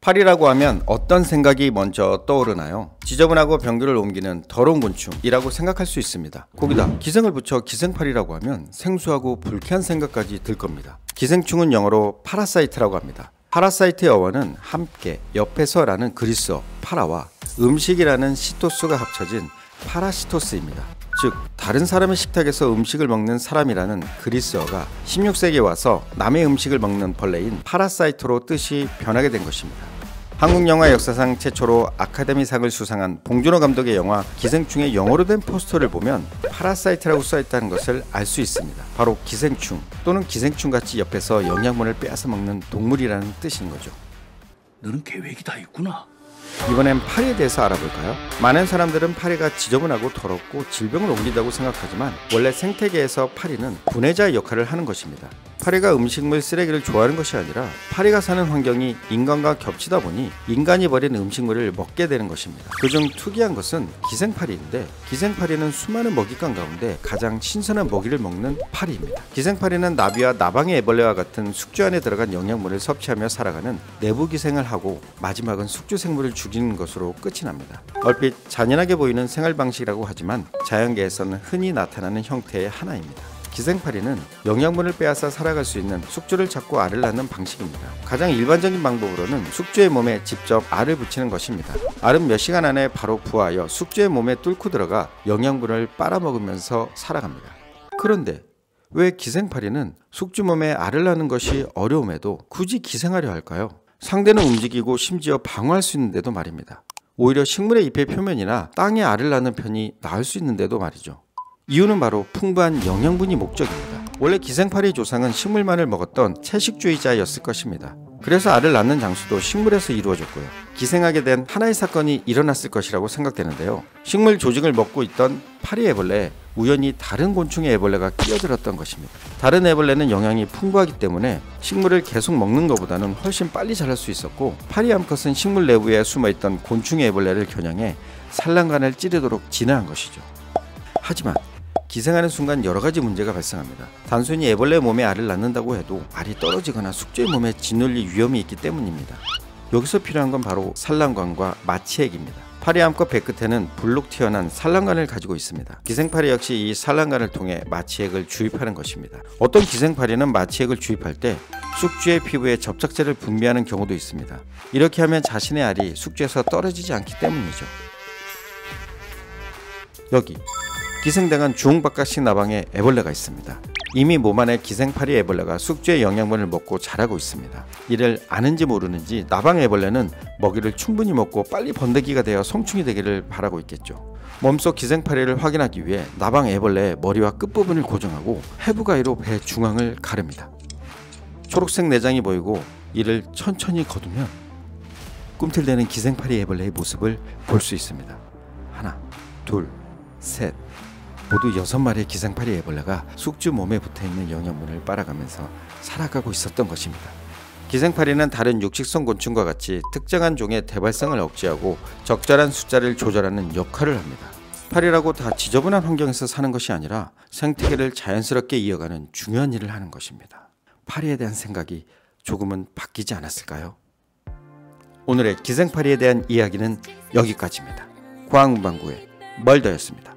파리라고 하면 어떤 생각이 먼저 떠오르나요? 지저분하고 병들을 옮기는 더러운 곤충이라고 생각할 수 있습니다. 거기다 기생을 붙여 기생파리라고 하면 생소하고 불쾌한 생각까지 들 겁니다. 기생충은 영어로 파라사이트라고 합니다. 파라사이트의 어원은 함께, 옆에서라는 그리스어 파라와 음식이라는 시토스가 합쳐진 파라시토스입니다. 즉 다른 사람의 식탁에서 음식을 먹는 사람이라는 그리스어가 16세기에 와서 남의 음식을 먹는 벌레인 파라사이트로 뜻이 변하게 된 것입니다. 한국 영화 역사상 최초로 아카데미상을 수상한 봉준호 감독의 영화 기생충의 영어로 된 포스터를 보면 파라사이트라고 써있다는 것을 알 수 있습니다. 바로 기생충 또는 기생충같이 옆에서 영양분을 빼앗아 먹는 동물이라는 뜻인 거죠. 너는 계획이 다 있구나. 이번엔 파리에 대해서 알아볼까요? 많은 사람들은 파리가 지저분하고 더럽고 질병을 옮긴다고 생각하지만 원래 생태계에서 파리는 분해자의 역할을 하는 것입니다. 파리가 음식물 쓰레기를 좋아하는 것이 아니라 파리가 사는 환경이 인간과 겹치다 보니 인간이 버린 음식물을 먹게 되는 것입니다. 그중 특이한 것은 기생파리인데 기생파리는 수많은 먹잇감 가운데 가장 신선한 먹이를 먹는 파리입니다. 기생파리는 나비와 나방의 애벌레와 같은 숙주 안에 들어간 영양분을 섭취하며 살아가는 내부 기생을 하고 마지막은 숙주 생물을 죽이는 것으로 끝이 납니다. 얼핏 잔인하게 보이는 생활 방식이라고 하지만 자연계에서는 흔히 나타나는 형태의 하나입니다. 기생파리는 영양분을 빼앗아 살아갈 수 있는 숙주를 잡고 알을 낳는 방식입니다. 가장 일반적인 방법으로는 숙주의 몸에 직접 알을 붙이는 것입니다. 알은 몇 시간 안에 바로 부화하여 숙주의 몸에 뚫고 들어가 영양분을 빨아먹으면서 살아갑니다. 그런데 왜 기생파리는 숙주 몸에 알을 낳는 것이 어려움에도 굳이 기생하려 할까요? 상대는 움직이고 심지어 방어할 수 있는데도 말입니다. 오히려 식물의 잎의 표면이나 땅에 알을 낳는 편이 나을 수 있는데도 말이죠. 이유는 바로 풍부한 영양분이 목적입니다. 원래 기생파리의 조상은 식물만을 먹었던 채식주의자였을 것입니다. 그래서 알을 낳는 장수도 식물에서 이루어졌고요. 기생하게 된 하나의 사건이 일어났을 것이라고 생각되는데요. 식물 조직을 먹고 있던 파리 애벌레에 우연히 다른 곤충의 애벌레가 끼어들었던 것입니다. 다른 애벌레는 영양이 풍부하기 때문에 식물을 계속 먹는 것보다는 훨씬 빨리 자랄 수 있었고 파리 암컷은 식물 내부에 숨어있던 곤충의 애벌레를 겨냥해 산란관을 찌르도록 진화한 것이죠. 하지만 기생하는 순간 여러가지 문제가 발생합니다. 단순히 애벌레 몸에 알을 낳는다고 해도 알이 떨어지거나 숙주의 몸에 짓눌릴 위험이 있기 때문입니다. 여기서 필요한 건 바로 산란관과 마취액입니다. 파리 암컷 배끝에는 불룩 튀어난 산란관을 가지고 있습니다. 기생파리 역시 이 산란관을 통해 마취액을 주입하는 것입니다. 어떤 기생파리는 마취액을 주입할 때 숙주의 피부에 접착제를 분비하는 경우도 있습니다. 이렇게 하면 자신의 알이 숙주에서 떨어지지 않기 때문이죠. 여기 기생당한 주홍박각식 나방의 애벌레가 있습니다. 이미 몸 안에 기생파리 애벌레가 숙주의 영양분을 먹고 자라고 있습니다. 이를 아는지 모르는지 나방 애벌레는 먹이를 충분히 먹고 빨리 번데기가 되어 성충이 되기를 바라고 있겠죠. 몸속 기생파리를 확인하기 위해 나방 애벌레의 머리와 끝부분을 고정하고 해부가위로 배 중앙을 가릅니다. 초록색 내장이 보이고 이를 천천히 거두면 꿈틀대는 기생파리 애벌레의 모습을 볼 수 있습니다. 하나, 둘, 셋. 모두 6마리의 기생파리 애벌레가 숙주 몸에 붙어있는 영양분을 빨아가면서 살아가고 있었던 것입니다. 기생파리는 다른 육식성 곤충과 같이 특정한 종의 대발성을 억제하고 적절한 숫자를 조절하는 역할을 합니다. 파리라고 다 지저분한 환경에서 사는 것이 아니라 생태계를 자연스럽게 이어가는 중요한 일을 하는 것입니다. 파리에 대한 생각이 조금은 바뀌지 않았을까요? 오늘의 기생파리에 대한 이야기는 여기까지입니다. 과학문방구의 멀더였습니다.